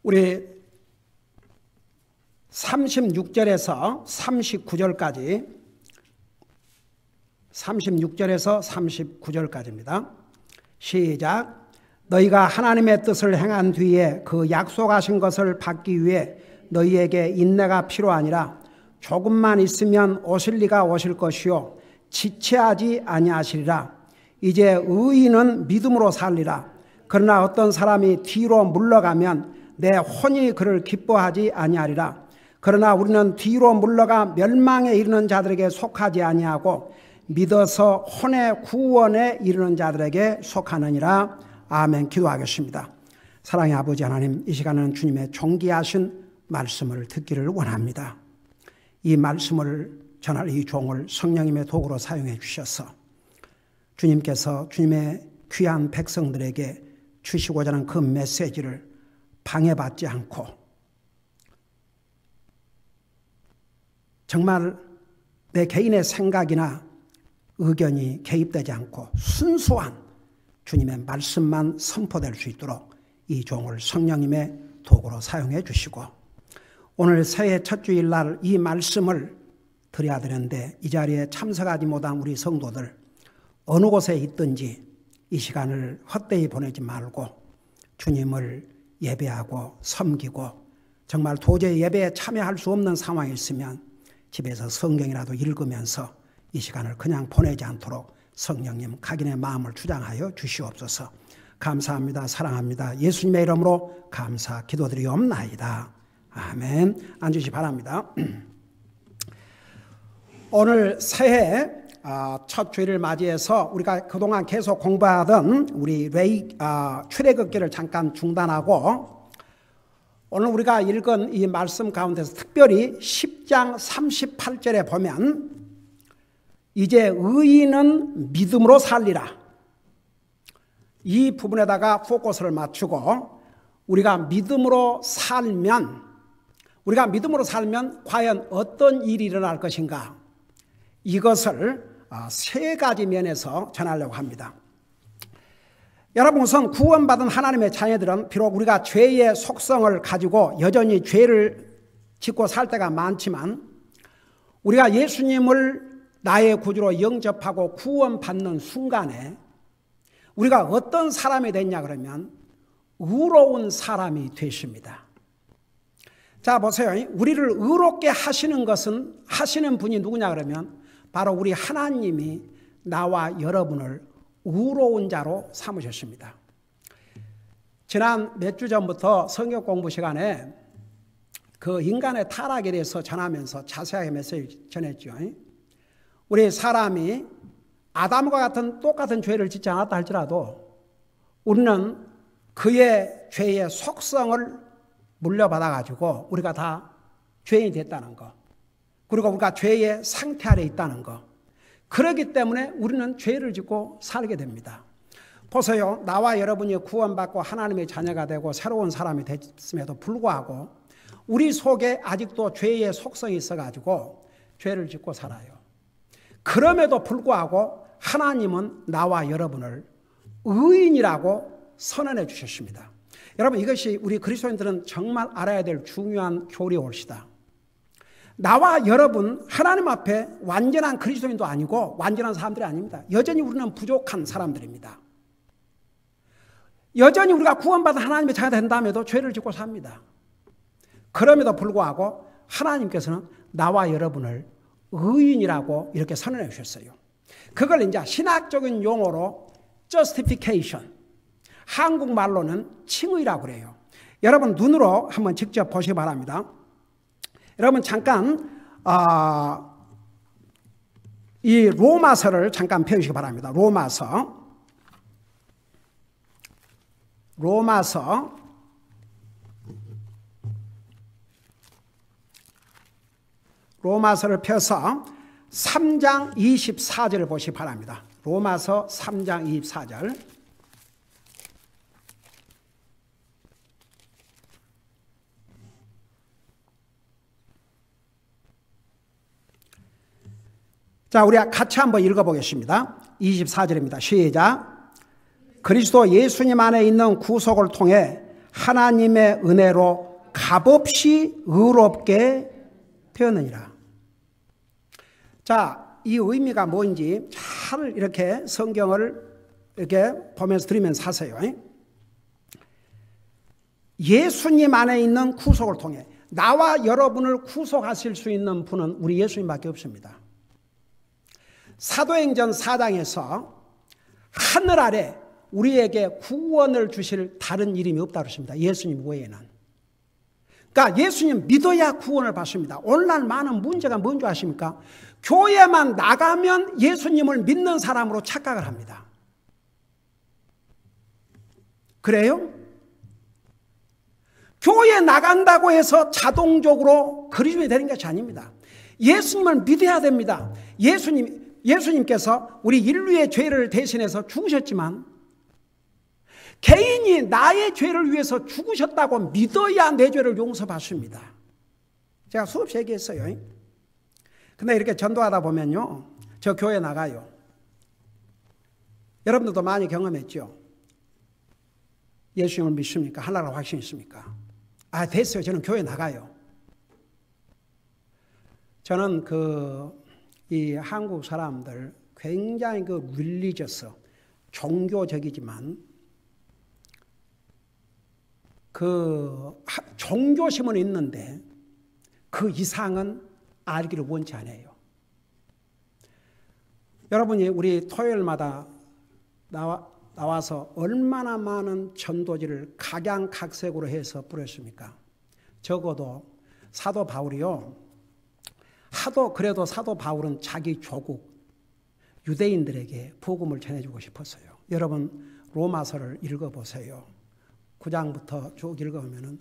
우리 36절에서 39절까지 36절에서 39절까지입니다. 시작. 너희가 하나님의 뜻을 행한 뒤에 그 약속하신 것을 받기 위해 너희에게 인내가 필요하니라. 조금만 있으면 오실 이가 오실 것이요 지체하지 아니하시리라. 이제 의인은 믿음으로 살리라. 그러나 어떤 사람이 뒤로 물러가면 내 혼이 그를 기뻐하지 아니하리라. 그러나 우리는 뒤로 물러가 멸망에 이르는 자들에게 속하지 아니하고 믿어서 혼의 구원에 이르는 자들에게 속하느니라. 아멘. 기도하겠습니다. 사랑의 아버지 하나님, 이 시간은 주님의 존귀하신 말씀을 듣기를 원합니다. 이 말씀을 전할 이 종을 성령님의 도구로 사용해 주셔서 주님께서 주님의 귀한 백성들에게 주시고자 하는 그 메시지를 방해받지 않고 정말 내 개인의 생각이나 의견이 개입되지 않고 순수한 주님의 말씀만 선포될 수 있도록 이 종을 성령님의 도구로 사용해 주시고 오늘 새해 첫 주일날 이 말씀을 드려야 되는데 이 자리에 참석하지 못한 우리 성도들 어느 곳에 있든지 이 시간을 헛되이 보내지 말고 주님을 예배하고 섬기고 정말 도저히 예배에 참여할 수 없는 상황이 있으면 집에서 성경이라도 읽으면서 이 시간을 그냥 보내지 않도록 성령님 각인의 마음을 주장하여 주시옵소서. 감사합니다. 사랑합니다. 예수님의 이름으로 감사 기도드리옵나이다. 아멘. 앉으시 바랍니다. 오늘 새해 첫 주일을 맞이해서 우리가 그동안 계속 공부하던 우리 출애굽기를 잠깐 중단하고 오늘 우리가 읽은 이 말씀 가운데서 특별히 10장 38절에 보면 이제 의인은 믿음으로 살리라. 이 부분에다가 포커스를 맞추고 우리가 믿음으로 살면 과연 어떤 일이 일어날 것인가? 이것을 세 가지 면에서 전하려고 합니다. 여러분, 우선 구원받은 하나님의 자녀들은 비록 우리가 죄의 속성을 가지고 여전히 죄를 짓고 살 때가 많지만 우리가 예수님을 나의 구주로 영접하고 구원받는 순간에 우리가 어떤 사람이 됐냐 그러면 의로운 사람이 되십니다. 자, 보세요. 우리를 의롭게 하시는 분이 누구냐 그러면 바로 우리 하나님이 나와 여러분을 의로운 자로 삼으셨습니다. 지난 몇 주 전부터 성경 공부 시간에 그 인간의 타락에 대해서 전하면서 자세하게 메시지 전했죠. 우리 사람이 아담과 같은 똑같은 죄를 짓지 않았다 할지라도 우리는 그의 죄의 속성을 물려받아가지고 우리가 다 죄인이 됐다는 거, 그리고 우리가 죄의 상태 아래 있다는 거, 그렇기 때문에 우리는 죄를 짓고 살게 됩니다. 보세요. 나와 여러분이 구원받고 하나님의 자녀가 되고 새로운 사람이 됐음에도 불구하고 우리 속에 아직도 죄의 속성이 있어가지고 죄를 짓고 살아요. 그럼에도 불구하고 하나님은 나와 여러분을 의인이라고 선언해 주셨습니다. 여러분, 이것이 우리 그리스도인들은 정말 알아야 될 중요한 교리올시다. 나와 여러분 하나님 앞에 완전한 그리스도인도 아니고 완전한 사람들이 아닙니다. 여전히 우리는 부족한 사람들입니다. 여전히 우리가 구원받은 하나님의 자녀가 된다음에도 죄를 짓고 삽니다. 그럼에도 불구하고 하나님께서는 나와 여러분을 의인이라고 이렇게 선언해 주셨어요. 그걸 이제 신학적인 용어로 justification, 한국말로는 칭의라고 그래요. 여러분 눈으로 한번 직접 보시기 바랍니다. 여러분 잠깐 이 로마서를 잠깐 펴주시기 바랍니다. 로마서를 펴서 3장 24절을 보시기 바랍니다. 로마서 3장 24절. 자, 우리 같이 한번 읽어보겠습니다. 24절입니다. 시작. 그리스도 예수님 안에 있는 구속을 통해 하나님의 은혜로 값없이 의롭게 되었느니라. 자, 이 의미가 뭔지 잘 이렇게 성경을 이렇게 보면서 들으면서 하세요. 예수님 안에 있는 구속을 통해 나와 여러분을 구속하실 수 있는 분은 우리 예수님밖에 없습니다. 사도행전 4장에서 하늘 아래 우리에게 구원을 주실 다른 이름이 없다고 그랬습니다. 예수님 외에는. 그러니까 예수님 믿어야 구원을 받습니다. 오늘날 많은 문제가 뭔지 아십니까? 교회만 나가면 예수님을 믿는 사람으로 착각을 합니다. 그래요? 교회 나간다고 해서 자동적으로 그리스도인이 되는 것이 아닙니다. 예수님을 믿어야 됩니다. 예수님께서 우리 인류의 죄를 대신해서 죽으셨지만 개인이 나의 죄를 위해서 죽으셨다고 믿어야 내 죄를 용서받습니다. 제가 수없이 얘기했어요. 근데 이렇게 전도하다 보면요, 저 교회 나가요. 여러분들도 많이 경험했죠? 예수님을 믿습니까? 하나라고 확신 있습니까? 아, 됐어요. 저는 교회 나가요. 저는 이 한국 사람들 굉장히 릴리저스, 종교적이지만 종교심은 있는데 그 이상은 알기를 원치 않아요. 여러분이 우리 토요일마다 나와서 얼마나 많은 전도지를 각양각색으로 해서 뿌렸습니까? 적어도 사도 바울이요. 그래도 사도 바울은 자기 조국 유대인들에게 복음을 전해주고 싶었어요. 여러분 로마서를 읽어보세요. 9장부터 쭉 읽어보면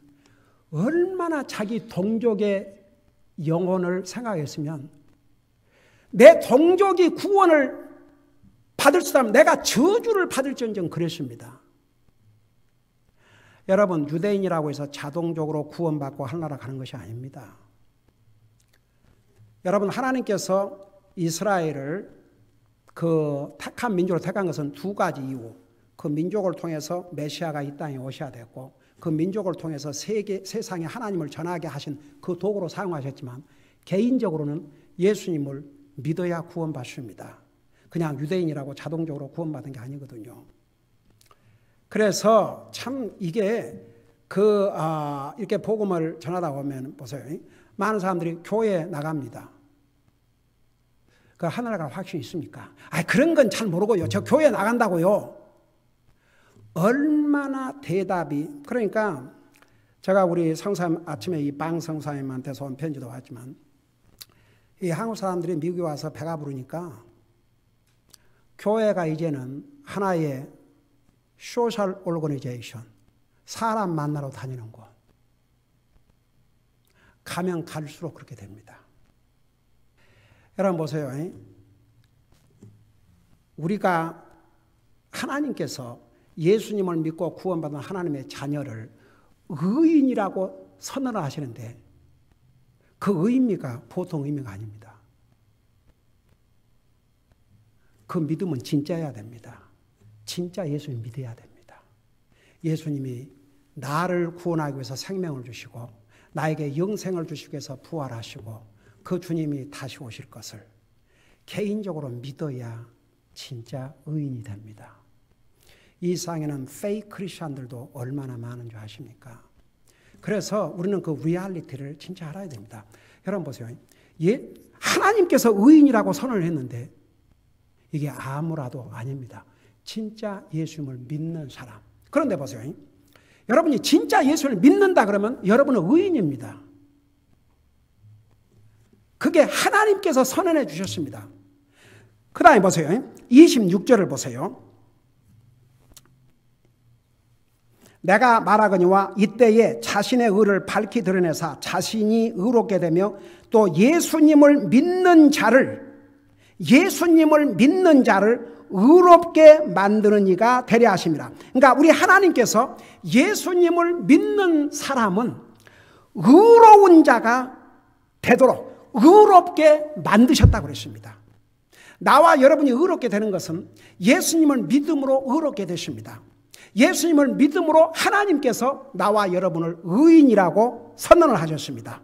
얼마나 자기 동족의 영혼을 생각했으면 내 동족이 구원을 받을 수 있다면 내가 저주를 받을지언정 그랬습니다. 여러분 유대인이라고 해서 자동적으로 구원받고 하늘나라 가는 것이 아닙니다. 여러분 하나님께서 이스라엘을 택한 민족으로 택한 것은 두 가지 이유. 그 민족을 통해서 메시아가 이 땅에 오셔야 됐고 그 민족을 통해서 세상에 하나님을 전하게 하신 그 도구로 사용하셨지만 개인적으로는 예수님을 믿어야 구원받습니다. 그냥 유대인이라고 자동적으로 구원받은 게 아니거든요. 그래서 참 이게 이렇게 복음을 전하다 보면 보세요. 많은 사람들이 교회에 나갑니다. 하늘나라 확신이 있습니까? 그런 건 잘 모르고요. 저 교회 나간다고요. 얼마나 대답이, 그러니까 제가 우리 성사님 아침에 이 방 성사님한테서 온 편지도 왔지만 이 한국 사람들이 미국에 와서 배가 부르니까 교회가 이제는 하나의 소셜 오르거니제이션, 사람 만나러 다니는 곳. 가면 갈수록 그렇게 됩니다. 여러분 보세요. 우리가 하나님께서 예수님을 믿고 구원받은 하나님의 자녀를 의인이라고 선언을 하시는데 그 의미가 보통 의미가 아닙니다. 그 믿음은 진짜여야 됩니다. 진짜 예수님 믿어야 됩니다. 예수님이 나를 구원하기 위해서 생명을 주시고 나에게 영생을 주시기 위해서 부활하시고 그 주님이 다시 오실 것을 개인적으로 믿어야 진짜 의인이 됩니다. 이 세상에는 페이크 크리스천들도 얼마나 많은 줄 아십니까? 그래서 우리는 그 리얼리티를 진짜 알아야 됩니다. 여러분 보세요. 하나님께서 의인이라고 선언을 했는데 이게 아무라도 아닙니다. 진짜 예수님을 믿는 사람. 그런데 보세요. 여러분이 진짜 예수를 믿는다 그러면 여러분은 의인입니다. 그게 하나님께서 선언해 주셨습니다. 그 다음에 보세요. 26절을 보세요. 내가 말하거니와 이때에 자신의 의를 밝히 드러내사 자신이 의롭게 되며 또 예수님을 믿는 자를 의롭게 만드는 이가 되려 하심이라. 그러니까 우리 하나님께서 예수님을 믿는 사람은 의로운 자가 되도록 의롭게 만드셨다고 그랬습니다. 나와 여러분이 의롭게 되는 것은 예수님을 믿음으로 의롭게 되십니다. 예수님을 믿음으로 하나님께서 나와 여러분을 의인이라고 선언을 하셨습니다.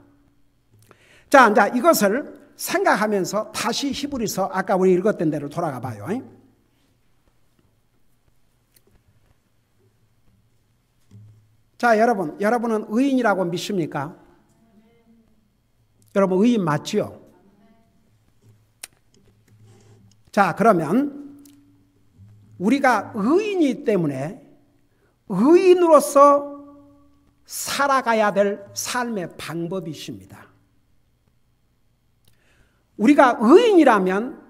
자, 이제 이것을 생각하면서 다시 히브리서 아까 우리 읽었던 대로 돌아가 봐요. 자, 여러분은 의인이라고 믿습니까? 여러분 의인 맞지요? 자, 그러면 우리가 의인이기 때문에 의인으로서 살아가야 될 삶의 방법이 있습니다. 우리가 의인이라면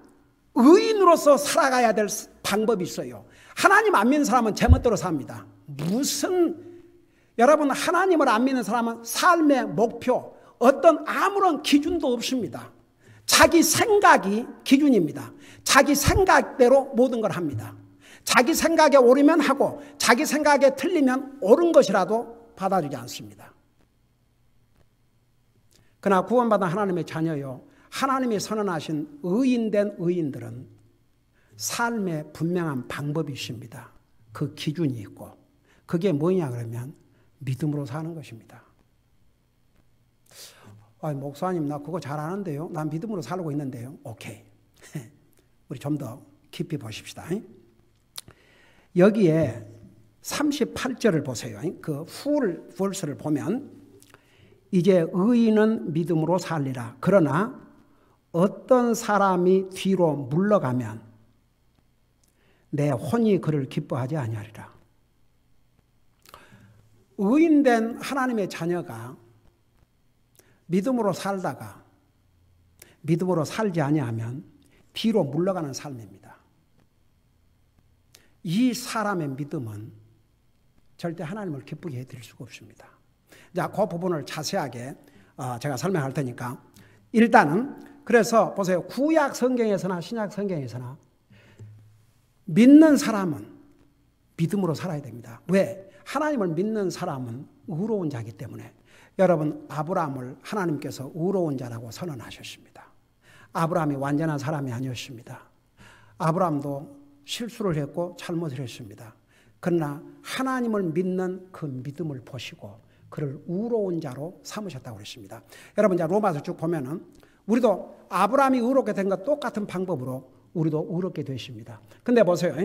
의인으로서 살아가야 될 방법이 있어요. 하나님 안 믿는 사람은 제멋대로 삽니다. 여러분 하나님을 안 믿는 사람은 삶의 목표, 어떤 아무런 기준도 없습니다. 자기 생각이 기준입니다. 자기 생각대로 모든 걸 합니다. 자기 생각에 옳으면 하고 자기 생각에 틀리면 옳은 것이라도 받아주지 않습니다. 그러나 구원받은 하나님의 자녀요, 하나님이 선언하신 의인된 의인들은 삶에 분명한 방법이 있습니다. 그 기준이 있고 그게 뭐냐 그러면 믿음으로 사는 것입니다. 목사님 나 그거 잘 아는데요. 난 믿음으로 살고 있는데요. 오케이. 우리 좀 더 깊이 보십시다. 여기에 38절을 보세요. 그 풀 벌스를 보면 이제 의인은 믿음으로 살리라. 그러나 어떤 사람이 뒤로 물러가면 내 혼이 그를 기뻐하지 아니하리라. 의인된 하나님의 자녀가 믿음으로 살다가 믿음으로 살지 아니하면 뒤로 물러가는 삶입니다. 이 사람의 믿음은 절대 하나님을 기쁘게 해드릴 수가 없습니다. 자, 그 부분을 자세하게 제가 설명할 테니까 일단은 그래서 보세요. 구약 성경에서나 신약 성경에서나 믿는 사람은 믿음으로 살아야 됩니다. 왜? 하나님을 믿는 사람은 의로운 자이기 때문에. 여러분 아브라함을 하나님께서 의로운 자라고 선언하셨습니다. 아브라함이 완전한 사람이 아니었습니다. 아브라함도 실수를 했고 잘못을 했습니다. 그러나 하나님을 믿는 그 믿음을 보시고 그를 의로운 자로 삼으셨다고 그랬습니다. 여러분 이제 로마서 쭉 보면은 우리도 아브라함이 의롭게 된 것 똑같은 방법으로 우리도 의롭게 되십니다. 근데 보세요.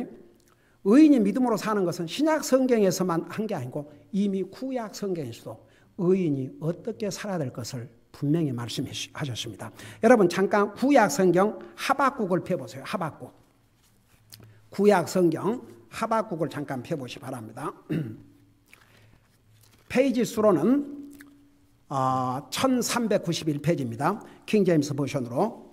의인이 믿음으로 사는 것은 신약 성경에서만 한 게 아니고 이미 구약 성경에서도 의인이 어떻게 살아야 될 것을 분명히 말씀하셨습니다. 여러분 잠깐 구약 성경 하박국을 펴보세요. 하박국. 구약 성경 하박국을 잠깐 펴보시기 바랍니다. 페이지 수로는 1391페이지입니다. 킹제임스 버전으로.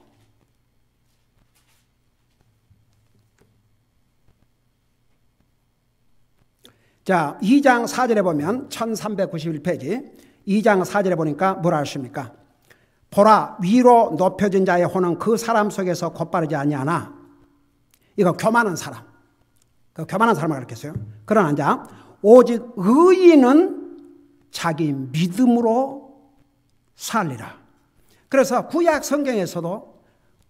자, 2장 4절에 보면 1391페이지 2장 4절에 보니까 뭐라 하십니까? 보라 위로 높여진 자의 혼은 그 사람 속에서 곧바르지 아니하나. 이거 교만한 사람. 그 교만한 사람을 가르쳤어요. 그러나 이제 오직 의인은 자기 믿음으로 살리라. 그래서 구약 성경에서도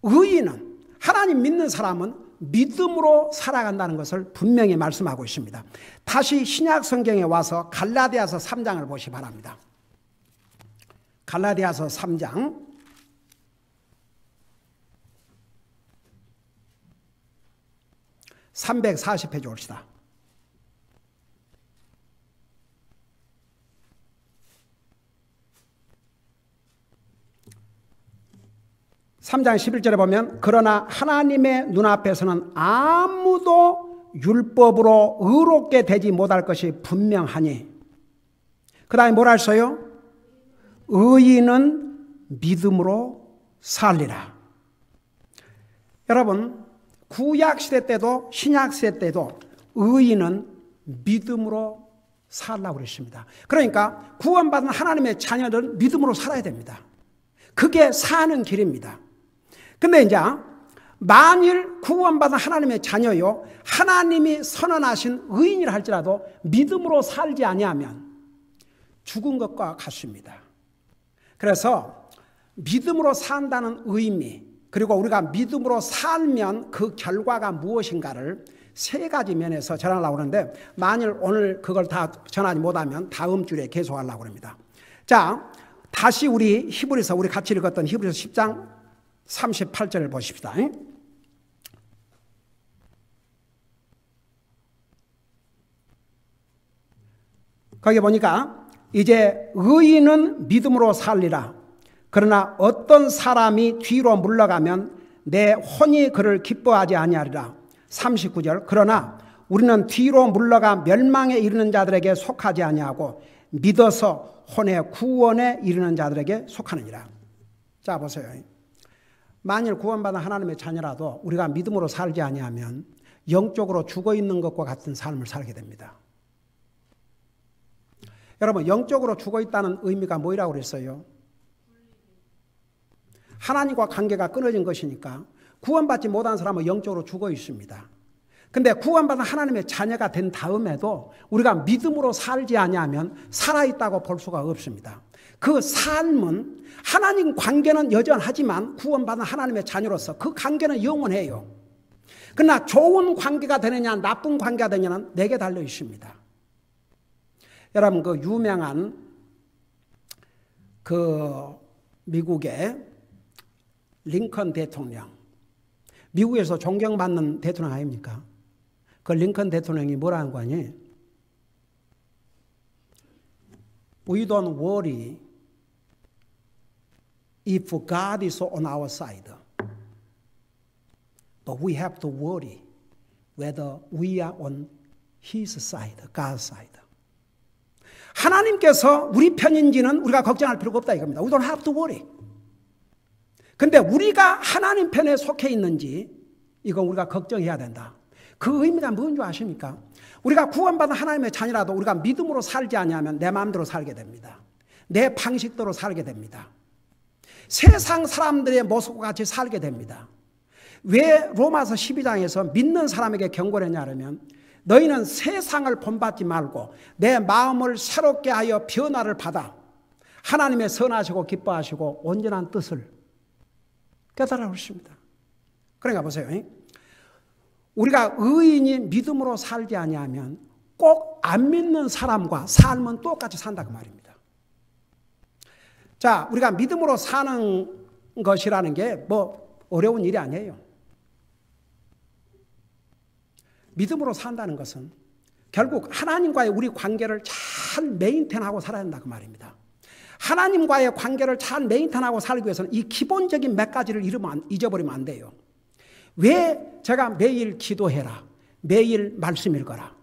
의인은 하나님 믿는 사람은 믿음으로 살아간다는 것을 분명히 말씀하고 있습니다. 다시 신약 성경에 와서 갈라디아서 3장을 보시기 바랍니다. 갈라디아서 3장 340페이지 옵시다. 3장 11절에 보면 그러나 하나님의 눈앞에서는 아무도 율법으로 의롭게 되지 못할 것이 분명하니. 그 다음에 뭐라 했어요? 의인은 믿음으로 살리라. 여러분 구약시대 때도 신약시대 때도 의인은 믿음으로 살라고 그랬습니다. 그러니까 구원받은 하나님의 자녀들은 믿음으로 살아야 됩니다. 그게 사는 길입니다. 근데 이제 만일 구원받은 하나님의 자녀요 하나님이 선언하신 의인이라 할지라도 믿음으로 살지 아니하면 죽은 것과 같습니다. 그래서 믿음으로 산다는 의미 그리고 우리가 믿음으로 살면 그 결과가 무엇인가를 세 가지 면에서 전하려고 하는데 만일 오늘 그걸 다 전하지 못하면 다음 주에 계속하려고 합니다. 자, 다시 우리 히브리서 우리 같이 읽었던 히브리서 10장 38절을 보십시다. 거기 보니까 이제 의인은 믿음으로 살리라. 그러나 어떤 사람이 뒤로 물러가면 내 혼이 그를 기뻐하지 아니하리라. 39절 그러나 우리는 뒤로 물러가 멸망에 이르는 자들에게 속하지 아니하고 믿어서 혼의 구원에 이르는 자들에게 속하느니라. 자 보세요. 만일 구원받은 하나님의 자녀라도 우리가 믿음으로 살지 아니하면 영적으로 죽어있는 것과 같은 삶을 살게 됩니다. 여러분 영적으로 죽어있다는 의미가 뭐라고 그랬어요? 하나님과 관계가 끊어진 것이니까 구원받지 못한 사람은 영적으로 죽어 있습니다. 근데 구원받은 하나님의 자녀가 된 다음에도 우리가 믿음으로 살지 아니하면 살아있다고 볼 수가 없습니다. 그 삶은 하나님 관계는 여전하지만 구원받은 하나님의 자녀로서 그 관계는 영원해요. 그러나 좋은 관계가 되느냐 나쁜 관계가 되느냐는 내게 달려 있습니다. 여러분 그 유명한 그 미국의 링컨 대통령, 미국에서 존경받는 대통령 아닙니까? 그 링컨 대통령이 뭐라는 거 아니에요? We don't worry if God is on our side. But we have to worry whether we are on His side, God's side. 하나님께서 우리 편인지는 우리가 걱정할 필요가 없다 이겁니다. We don't have to worry. 근데 우리가 하나님 편에 속해 있는지 이거 우리가 걱정해야 된다. 그 의미가 뭔지 아십니까? 우리가 구원받은 하나님의 자녀라도 우리가 믿음으로 살지 아니하면 내 마음대로 살게 됩니다. 내 방식대로 살게 됩니다. 세상 사람들의 모습과 같이 살게 됩니다. 왜 로마서 12장에서 믿는 사람에게 경고를 했냐면 너희는 세상을 본받지 말고 내 마음을 새롭게 하여 변화를 받아 하나님의 선하시고 기뻐하시고 온전한 뜻을 깨달아 오십니다. 그러니까 보세요. 우리가 의인이 믿음으로 살지 아니하면 꼭 안 믿는 사람과 삶은 똑같이 산다 그 말입니다. 자, 우리가 믿음으로 사는 것이라는 게 뭐 어려운 일이 아니에요. 믿음으로 산다는 것은 결국 하나님과의 우리 관계를 잘 메인테인하고 살아야 한다 그 말입니다. 하나님과의 관계를 잘 메인테인하고 살기 위해서는 이 기본적인 몇 가지를 잊어버리면 안 돼요. 왜 제가 매일 기도해라, 매일 말씀 읽어라.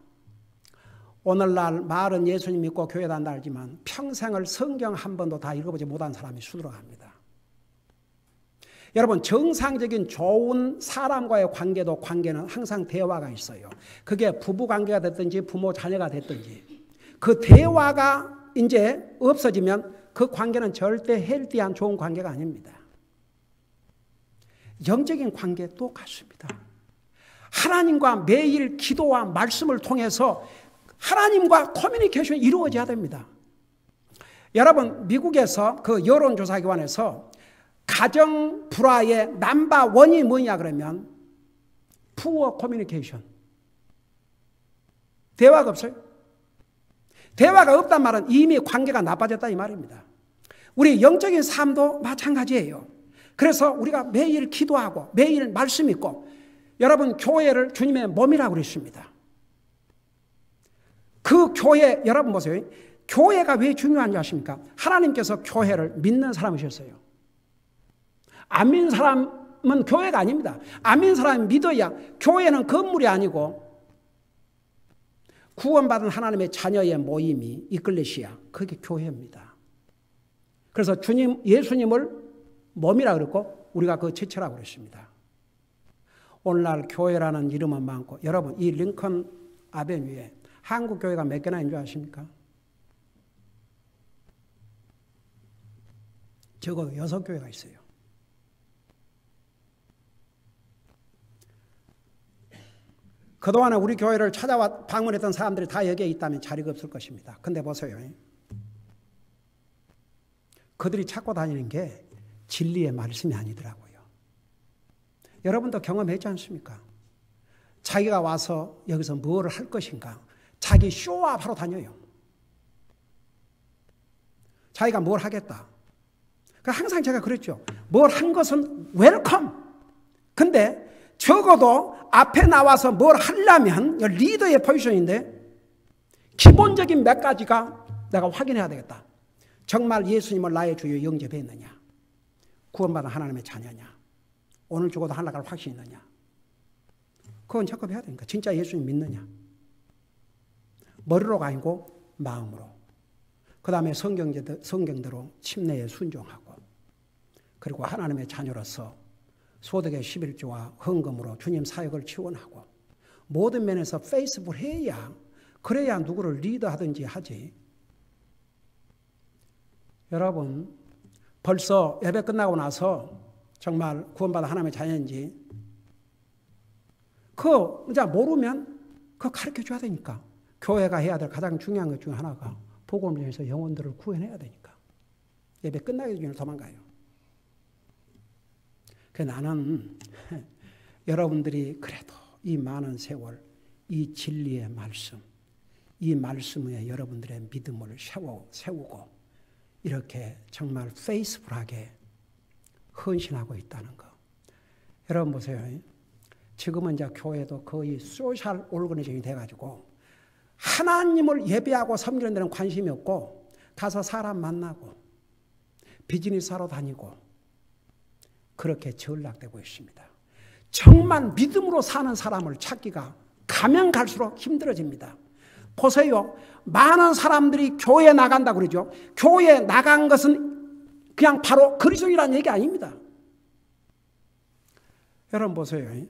오늘날 말은 예수님 믿고 교회 다닌다 알지만 평생을 성경 한 번도 다 읽어보지 못한 사람이 수두룩합니다. 여러분 정상적인 좋은 사람과의 관계는 항상 대화가 있어요. 그게 부부관계가 됐든지 부모 자녀가 됐든지 그 대화가 이제 없어지면 그 관계는 절대 헬디한 좋은 관계가 아닙니다. 영적인 관계 똑같습니다. 하나님과 매일 기도와 말씀을 통해서 하나님과 커뮤니케이션이 이루어져야 됩니다. 여러분 미국에서 그 여론조사기관에서 가정 불화의 넘버원이 뭐냐 그러면 poor communication. 대화가 없어요. 대화가 없단 말은 이미 관계가 나빠졌다 이 말입니다. 우리 영적인 삶도 마찬가지예요. 그래서 우리가 매일 기도하고 매일 말씀 읽고 여러분 교회를 주님의 몸이라고 그랬습니다. 그 교회 여러분 보세요. 교회가 왜 중요한지 아십니까? 하나님께서 교회를 믿는 사람이셨어요. 안 믿는 사람은 교회가 아닙니다. 안 믿는 사람이 믿어야 교회는 건물이 아니고 구원받은 하나님의 자녀의 모임이 이클레시아 그게 교회입니다. 그래서 예수님을 몸이라고 그랬고 우리가 그 지체라고 그랬습니다. 오늘날 교회라는 이름은 많고 여러분 이 링컨 아베뉴에 한국 교회가 몇 개나 있는 줄 아십니까? 적어도 6교회가 있어요. 그동안에 우리 교회를 찾아와 방문했던 사람들이 다 여기에 있다면 자리가 없을 것입니다. 근데 보세요. 그들이 찾고 다니는 게 진리의 말씀이 아니더라고요. 여러분도 경험했지 않습니까? 자기가 와서 여기서 뭘 할 것인가. 자기 쇼업하러 다녀요. 자기가 뭘 하겠다. 항상 제가 그랬죠. 뭘 한 것은 웰컴. 근데 적어도 앞에 나와서 뭘 하려면 리더의 포지션인데 기본적인 몇 가지가 내가 확인해야 되겠다. 정말 예수님을 나의 주요 영접했느냐? 구원받은 하나님의 자녀냐? 오늘 죽어도 하늘나갈 확신이 있느냐? 그건 체크해야 되니까. 진짜 예수님 믿느냐? 머리로가 아니고 마음으로. 그 다음에 성경대로 침례에 순종하고, 그리고 하나님의 자녀로서 소득의 11조와 헌금으로 주님 사역을 지원하고, 모든 면에서 페이스북을 해야, 그래야 누구를 리더하든지 하지. 여러분, 벌써 예배 끝나고 나서 정말 구원받은 하나님의 자녀인지 그거 이제 모르면 그거 가르쳐줘야 되니까. 교회가 해야 될 가장 중요한 것 중에 하나가 복음을 통해서 영혼들을 구원해야 되니까. 예배 끝나기 전에 도망가요. 그래서 나는 여러분들이 그래도 이 많은 세월, 이 진리의 말씀, 이 말씀 위에 여러분들의 믿음을 세우고 이렇게 정말 페이스풀하게 헌신하고 있다는 거. 여러분 보세요. 지금은 이제 교회도 거의 소셜 오르거니즘이 돼가지고 하나님을 예배하고 섬기는 데는 관심이 없고 가서 사람 만나고 비즈니스하러 다니고 그렇게 전락되고 있습니다. 정말 믿음으로 사는 사람을 찾기가 가면 갈수록 힘들어집니다. 보세요. 많은 사람들이 교회에 나간다고 그러죠. 교회에 나간 것은 그냥 바로 그리스도인이라는 얘기 아닙니다. 여러분 보세요.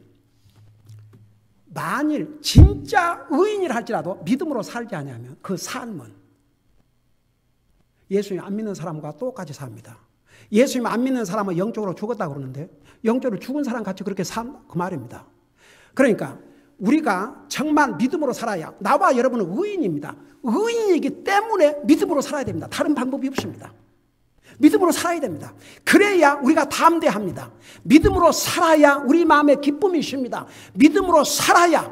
만일 진짜 의인이라 할지라도 믿음으로 살지 않으면 그 삶은 예수님 안 믿는 사람과 똑같이 삽니다. 예수님 안 믿는 사람은 영적으로 죽었다고 그러는데 영적으로 죽은 사람 같이 그렇게 산 그 말입니다. 그러니까 우리가 정말 믿음으로 살아야, 나와 여러분은 의인입니다. 의인이기 때문에 믿음으로 살아야 됩니다. 다른 방법이 없습니다. 믿음으로 살아야 됩니다. 그래야 우리가 담대합니다. 믿음으로 살아야 우리 마음에 기쁨이 있습니다. 믿음으로 살아야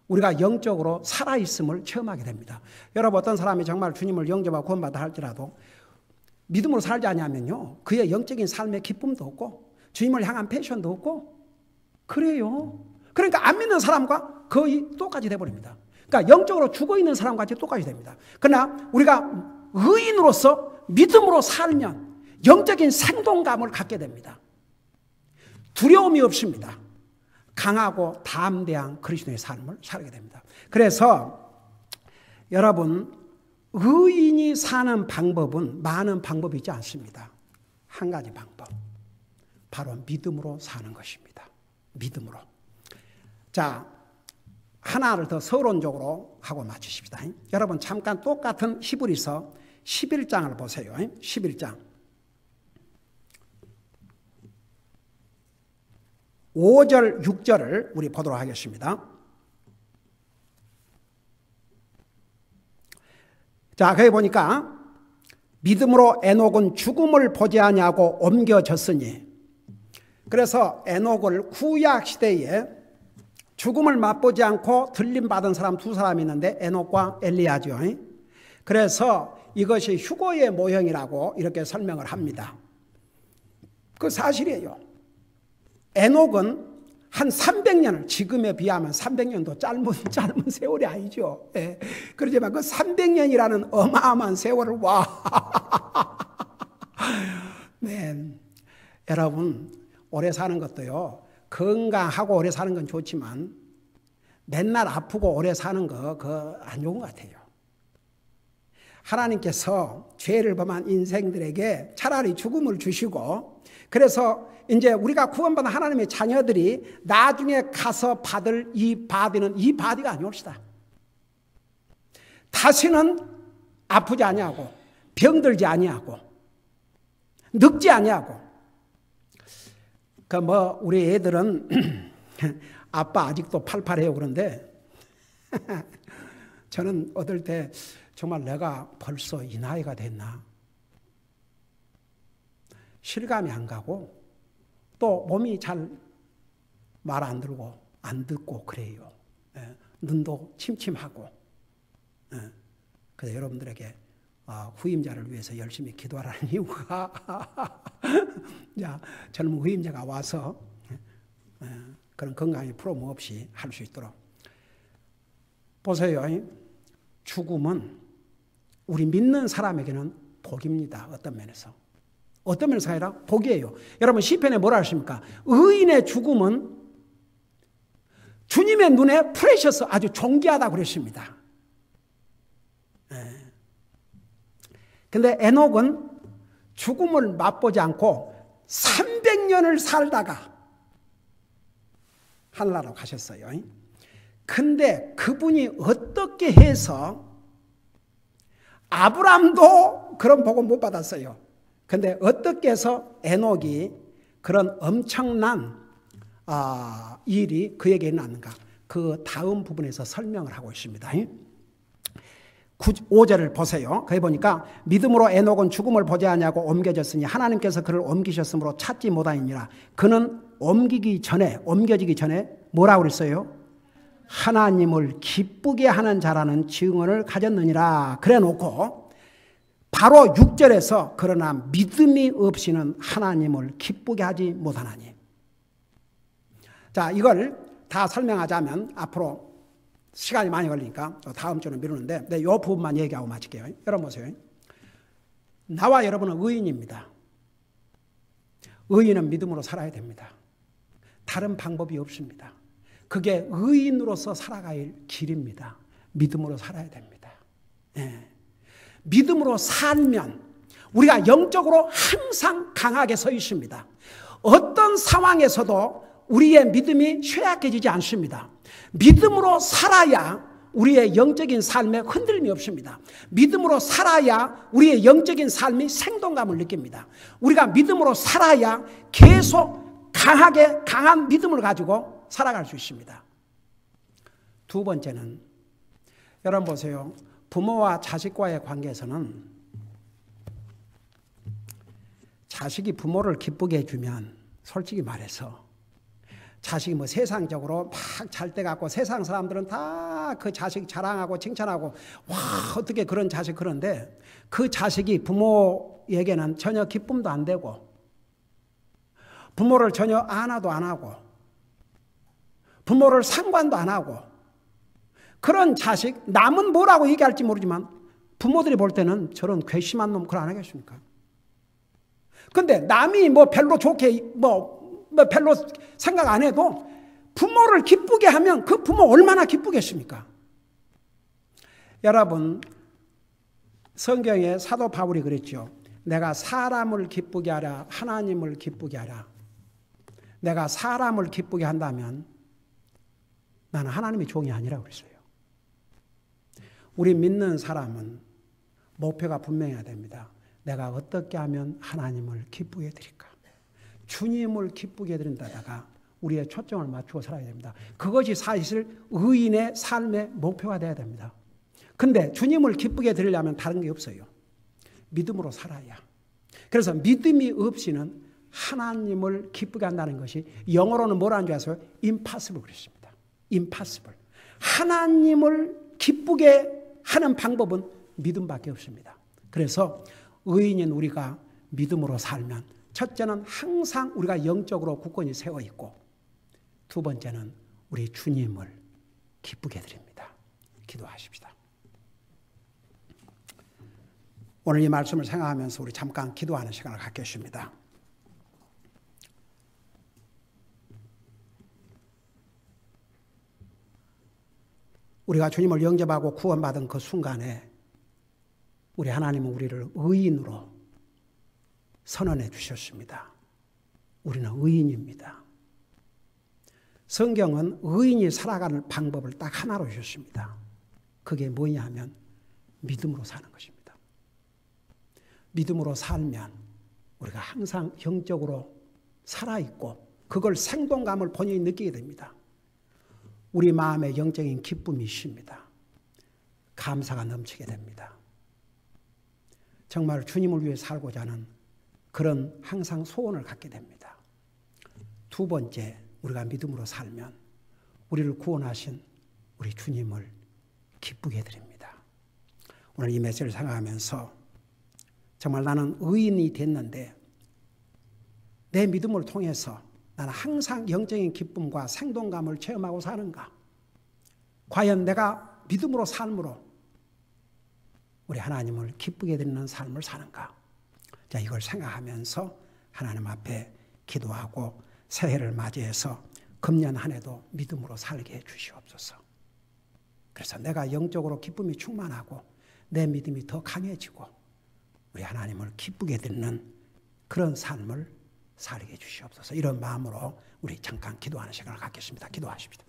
우리가 영적으로 살아있음을 체험하게 됩니다. 여러분, 어떤 사람이 정말 주님을 영접하고 구원받아 할지라도 믿음으로 살지 않으면요, 그의 영적인 삶에 기쁨도 없고 주님을 향한 패션도 없고 그래요. 그러니까 안 믿는 사람과 거의 똑같이 돼버립니다. 그러니까 영적으로 죽어있는 사람과 같이 똑같이 됩니다. 그러나 우리가 의인으로서 믿음으로 살면 영적인 생동감을 갖게 됩니다. 두려움이 없습니다. 강하고 담대한 그리스도의 삶을 살게 됩니다. 그래서 여러분, 의인이 사는 방법은 많은 방법이 있지 않습니다. 한 가지 방법, 바로 믿음으로 사는 것입니다. 믿음으로. 자, 하나를 더 서론적으로 하고 마치십시다. 여러분, 잠깐 똑같은 히브리서 11장을 보세요. 11장 5절 6절을 우리 보도록 하겠습니다. 자, 거기 보니까 믿음으로 에녹은 죽음을 보지 아니하고 옮겨졌으니, 그래서 에녹을 구약 시대에 죽음을 맛보지 않고 들림받은 사람 두 사람이 있는데 에녹과 엘리야죠. 그래서 이것이 휴거의 모형이라고 이렇게 설명을 합니다. 그 사실이에요. 에녹은 한 300년을, 지금에 비하면 300년도 짧은 세월이 아니죠. 예. 그렇지만 그 300년이라는 어마어마한 세월을 네. 여러분, 오래 사는 것도요, 건강하고 오래 사는 건 좋지만 맨날 아프고 오래 사는 거 그거 안 좋은 것 같아요. 하나님께서 죄를 범한 인생들에게 차라리 죽음을 주시고, 그래서 이제 우리가 구원받은 하나님의 자녀들이 나중에 가서 받을 이 바디는 이 바디가 아니옵시다. 다시는 아프지 아니하고 병들지 아니하고 늙지 아니하고. 우리 애들은 아빠 아직도 팔팔해요 그런데 저는 어떨 때 정말 내가 벌써 이 나이가 됐나 실감이 안 가고, 또 몸이 잘 말 안 들고 안 듣고 그래요. 눈도 침침하고. 그래서 여러분들에게 후임자를 위해서 열심히 기도하라는 이유가 젊은 후임자가 와서 그런 건강의 프로모 없이 할 수 있도록. 보세요. 죽음은 우리 믿는 사람에게는 복입니다. 어떤 면에서. 어떤 면에서 아니라 복이에요. 여러분 시편에 뭐라 하십니까? 의인의 죽음은 주님의 눈에 프레셔스, 아주 존귀하다고 그랬습니다. 근데 에녹은 죽음을 맛보지 않고 300년을 살다가 하늘나라로 가셨어요. 근데 그분이 어떻게 해서, 아브람도 그런 복은 못 받았어요. 근데 어떻게 해서 에녹이 그런 엄청난 일이 그에게 일어났는가? 그 다음 부분에서 설명을 하고 있습니다. 5절을 보세요. 거기 보니까 믿음으로 에녹은 죽음을 보지 아니하고 옮겨졌으니 하나님께서 그를 옮기셨으므로 찾지 못하니라. 그는 옮겨지기 전에 뭐라고 그랬어요? 하나님을 기쁘게 하는 자라는 증언을 가졌느니라. 그래 놓고 바로 6절에서 그러나 믿음이 없이는 하나님을 기쁘게 하지 못하나니. 자, 이걸 다 설명하자면 앞으로 시간이 많이 걸리니까 다음 주는 미루는데 이 부분만 얘기하고 마칠게요. 여러분 보세요. 나와 여러분은 의인입니다. 의인은 믿음으로 살아야 됩니다. 다른 방법이 없습니다. 그게 의인으로서 살아갈 길입니다. 믿음으로 살아야 됩니다. 믿음으로 살면 우리가 영적으로 항상 강하게 서 있습니다. 어떤 상황에서도 우리의 믿음이 쇠약해지지 않습니다. 믿음으로 살아야 우리의 영적인 삶에 흔들림이 없습니다. 믿음으로 살아야 우리의 영적인 삶이 생동감을 느낍니다. 우리가 믿음으로 살아야 계속 강한 믿음을 가지고 살아갈 수 있습니다. 두 번째는, 여러분 보세요. 부모와 자식과의 관계에서는 자식이 부모를 기쁘게 해주면 솔직히 말해서 자식이 뭐 세상적으로 막 잘 때 갖고 세상 사람들은 다 그 자식 자랑하고 칭찬하고 와 어떻게 그런 자식, 그런데 그 자식이 부모에게는 전혀 기쁨도 안 되고 부모를 전혀 안아도 안 하고 부모를 상관도 안 하고 그런 자식, 남은 뭐라고 얘기할지 모르지만 부모들이 볼 때는 저런 괘씸한 놈 그걸 안 하겠습니까? 근데 남이 뭐 별로 좋게 별로 생각 안 해도 부모를 기쁘게 하면 그 부모 얼마나 기쁘겠습니까? 여러분, 성경에 사도 바울이 그랬죠. 내가 사람을 기쁘게 하라, 하나님을 기쁘게 하라. 내가 사람을 기쁘게 한다면 나는 하나님의 종이 아니라고 그랬어요. 우리 믿는 사람은 목표가 분명해야 됩니다. 내가 어떻게 하면 하나님을 기쁘게 해드릴까? 주님을 기쁘게 해드린다다가 우리의 초점을 맞추고 살아야 됩니다. 그것이 사실 의인의 삶의 목표가 되어야 됩니다. 근데 주님을 기쁘게 해드리려면 다른 게 없어요. 믿음으로 살아야. 그래서 믿음이 없이는 하나님을 기쁘게 한다는 것이 영어로는 뭐라는 줄 아세요? impossible 그랬습니다. impossible. 하나님을 기쁘게 하는 방법은 믿음밖에 없습니다. 그래서 의인인 우리가 믿음으로 살면 첫째는 항상 우리가 영적으로 굳건히 세워 있고 두 번째는 우리 주님을 기쁘게 드립니다. 기도하십시다. 오늘 이 말씀을 생각하면서 우리 잠깐 기도하는 시간을 갖겠습니다. 우리가 주님을 영접하고 구원받은 그 순간에 우리 하나님은 우리를 의인으로 선언해 주셨습니다. 우리는 의인입니다. 성경은 의인이 살아가는 방법을 딱 하나로 주셨습니다. 그게 뭐냐 하면 믿음으로 사는 것입니다. 믿음으로 살면 우리가 항상 영적으로 살아있고 그걸 생동감을 본인이 느끼게 됩니다. 우리 마음에 영적인 기쁨이 있습니다. 감사가 넘치게 됩니다. 정말 주님을 위해 살고자 하는 그런 항상 소원을 갖게 됩니다. 두 번째, 우리가 믿음으로 살면 우리를 구원하신 우리 주님을 기쁘게 드립니다. 오늘 이 메시지를 생각하면서 정말 나는 의인이 됐는데 내 믿음을 통해서 나는 항상 영적인 기쁨과 생동감을 체험하고 사는가? 과연 내가 믿음으로 삶으로 우리 하나님을 기쁘게 드리는 삶을 사는가? 자, 이걸 생각하면서 하나님 앞에 기도하고 새해를 맞이해서 금년 한 해도 믿음으로 살게 해 주시옵소서. 그래서 내가 영적으로 기쁨이 충만하고 내 믿음이 더 강해지고 우리 하나님을 기쁘게 드리는 그런 삶을 살게 해 주시옵소서. 이런 마음으로 우리 잠깐 기도하는 시간을 갖겠습니다. 기도하십시다.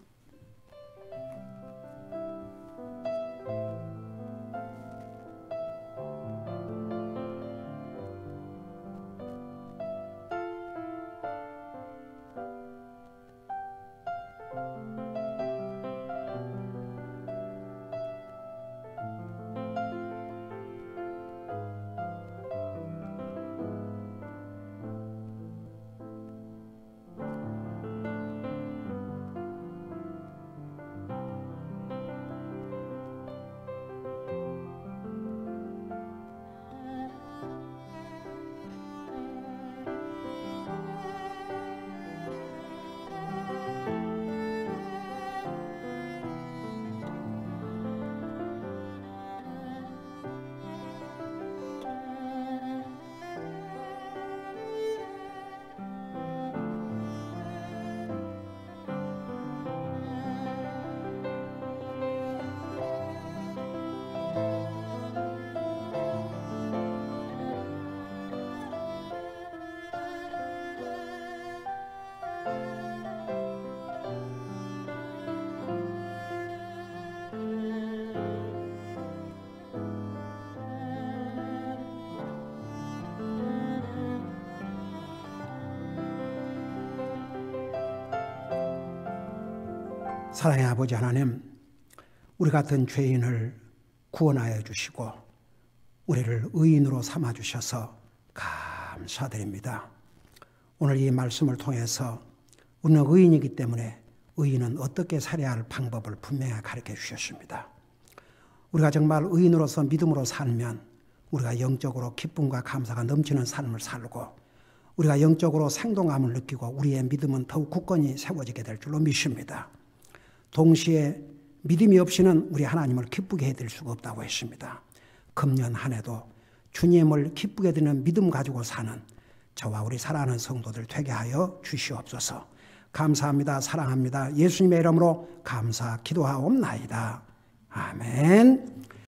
사랑의 아버지 하나님, 우리 같은 죄인을 구원하여 주시고 우리를 의인으로 삼아 주셔서 감사드립니다. 오늘 이 말씀을 통해서 우리는 의인이기 때문에 의인은 어떻게 살아야 할 방법을 분명히 가르쳐 주셨습니다. 우리가 정말 의인으로서 믿음으로 살면 우리가 영적으로 기쁨과 감사가 넘치는 삶을 살고 우리가 영적으로 생동감을 느끼고 우리의 믿음은 더욱 굳건히 세워지게 될 줄로 믿습니다. 동시에 믿음이 없이는 우리 하나님을 기쁘게 해드릴 수가 없다고 했습니다. 금년 한 해도 주님을 기쁘게 드리는 믿음 가지고 사는 저와 우리 사랑하는 성도들 되게 하여 주시옵소서. 감사합니다. 사랑합니다. 예수님의 이름으로 감사 기도하옵나이다. 아멘.